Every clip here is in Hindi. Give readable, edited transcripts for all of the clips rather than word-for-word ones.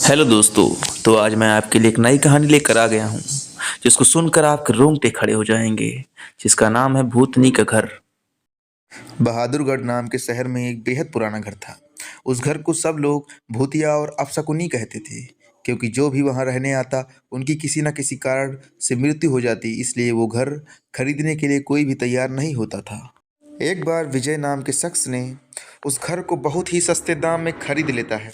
हेलो दोस्तों। तो आज मैं आपके लिए एक नई कहानी लेकर आ गया हूँ जिसको सुनकर आपके रोंगटे खड़े हो जाएंगे। जिसका नाम है भूतनी का घर। बहादुरगढ़ नाम के शहर में एक बेहद पुराना घर था। उस घर को सब लोग भूतिया और अपशकुनी कहते थे, क्योंकि जो भी वहां रहने आता उनकी किसी न किसी कारण से मृत्यु हो जाती। इसलिए वो घर खरीदने के लिए कोई भी तैयार नहीं होता था। एक बार विजय नाम के शख्स ने उस घर को बहुत ही सस्ते दाम में खरीद लेता है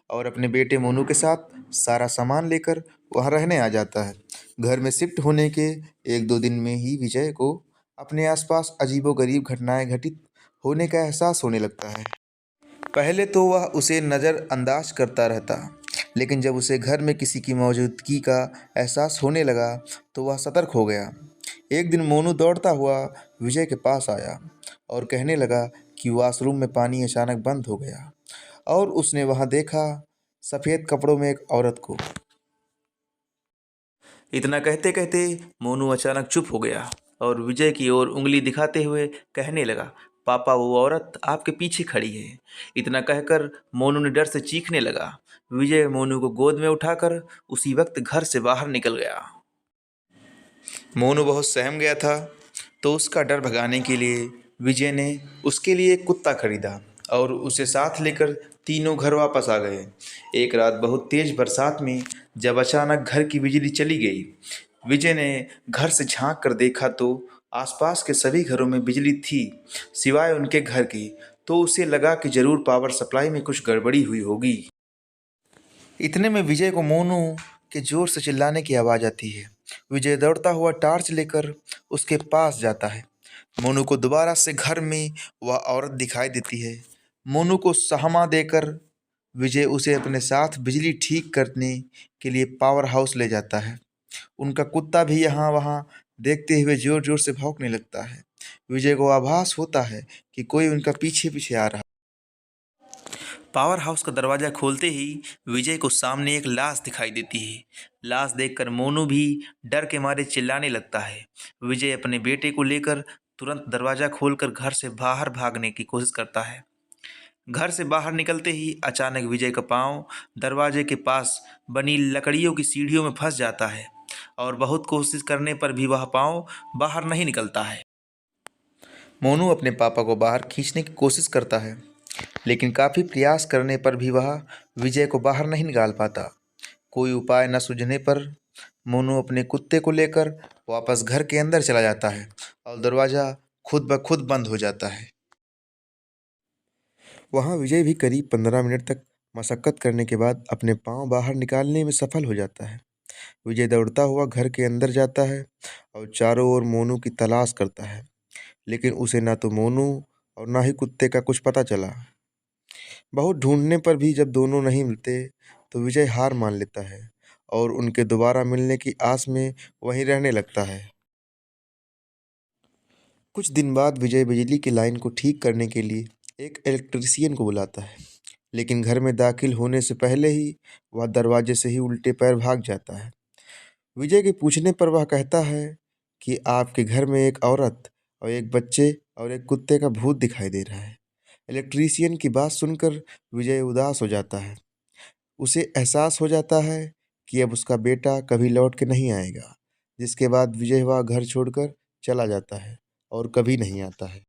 और अपने बेटे मोनू के साथ सारा सामान लेकर वहां रहने आ जाता है। घर में शिफ्ट होने के एक दो दिन में ही विजय को अपने आसपास अजीबोगरीब घटनाएं घटित होने का एहसास होने लगता है। पहले तो वह उसे नज़रअंदाज करता रहता, लेकिन जब उसे घर में किसी की मौजूदगी का एहसास होने लगा तो वह सतर्क हो गया। एक दिन मोनू दौड़ता हुआ विजय के पास आया और कहने लगा कि वॉशरूम में पानी अचानक बंद हो गया और उसने वहां देखा सफ़ेद कपड़ों में एक औरत को। इतना कहते कहते मोनू अचानक चुप हो गया और विजय की ओर उंगली दिखाते हुए कहने लगा, पापा वो औरत आपके पीछे खड़ी है। इतना कहकर मोनू ने डर से चीखने लगा। विजय मोनू को गोद में उठाकर उसी वक्त घर से बाहर निकल गया। मोनू बहुत सहम गया था, तो उसका डर भगाने के लिए विजय ने उसके लिए एक कुत्ता खरीदा और उसे साथ लेकर तीनों घर वापस आ गए। एक रात बहुत तेज बरसात में जब अचानक घर की बिजली चली गई, विजय ने घर से झांक कर देखा तो आसपास के सभी घरों में बिजली थी सिवाय उनके घर की। तो उसे लगा कि जरूर पावर सप्लाई में कुछ गड़बड़ी हुई होगी। इतने में विजय को मोनू के जोर से चिल्लाने की आवाज़ आती है। विजय दौड़ता हुआ टॉर्च लेकर उसके पास जाता है। मोनू को दोबारा से घर में वह औरत दिखाई देती है। मोनू को सहमा देकर विजय उसे अपने साथ बिजली ठीक करने के लिए पावर हाउस ले जाता है। उनका कुत्ता भी यहाँ वहाँ देखते हुए जोर जोर से भौंकने लगता है। विजय को आभास होता है कि कोई उनका पीछे पीछे आ रहा। पावर हाउस का दरवाजा खोलते ही विजय को सामने एक लाश दिखाई देती है। लाश देखकर मोनू भी डर के मारे चिल्लाने लगता है। विजय अपने बेटे को लेकर तुरंत दरवाजा खोलकर घर से बाहर भागने की कोशिश करता है। घर से बाहर निकलते ही अचानक विजय का पांव दरवाजे के पास बनी लकड़ियों की सीढ़ियों में फंस जाता है और बहुत कोशिश करने पर भी वह पांव बाहर नहीं निकलता है। मोनू अपने पापा को बाहर खींचने की कोशिश करता है, लेकिन काफ़ी प्रयास करने पर भी वह विजय को बाहर नहीं निकाल पाता। कोई उपाय न सूझने पर मोनू अपने कुत्ते को लेकर वापस घर के अंदर चला जाता है और दरवाज़ा खुद ब खुद बंद हो जाता है। वहाँ विजय भी करीब 15 मिनट तक मशक्क़त करने के बाद अपने पाँव बाहर निकालने में सफल हो जाता है। विजय दौड़ता हुआ घर के अंदर जाता है और चारों ओर मोनू की तलाश करता है, लेकिन उसे ना तो मोनू और ना ही कुत्ते का कुछ पता चला। बहुत ढूंढने पर भी जब दोनों नहीं मिलते तो विजय हार मान लेता है और उनके दोबारा मिलने की आस में वहीं रहने लगता है। कुछ दिन बाद विजय बिजली की लाइन को ठीक करने के लिए एक इलेक्ट्रीशियन को बुलाता है, लेकिन घर में दाखिल होने से पहले ही वह दरवाजे से ही उल्टे पैर भाग जाता है। विजय के पूछने पर वह कहता है कि आपके घर में एक औरत और एक बच्चे और एक कुत्ते का भूत दिखाई दे रहा है। इलेक्ट्रीशियन की बात सुनकर विजय उदास हो जाता है। उसे एहसास हो जाता है कि अब उसका बेटा कभी लौट के नहीं आएगा, जिसके बाद विजय वह घर छोड़कर चला जाता है और कभी नहीं आता है।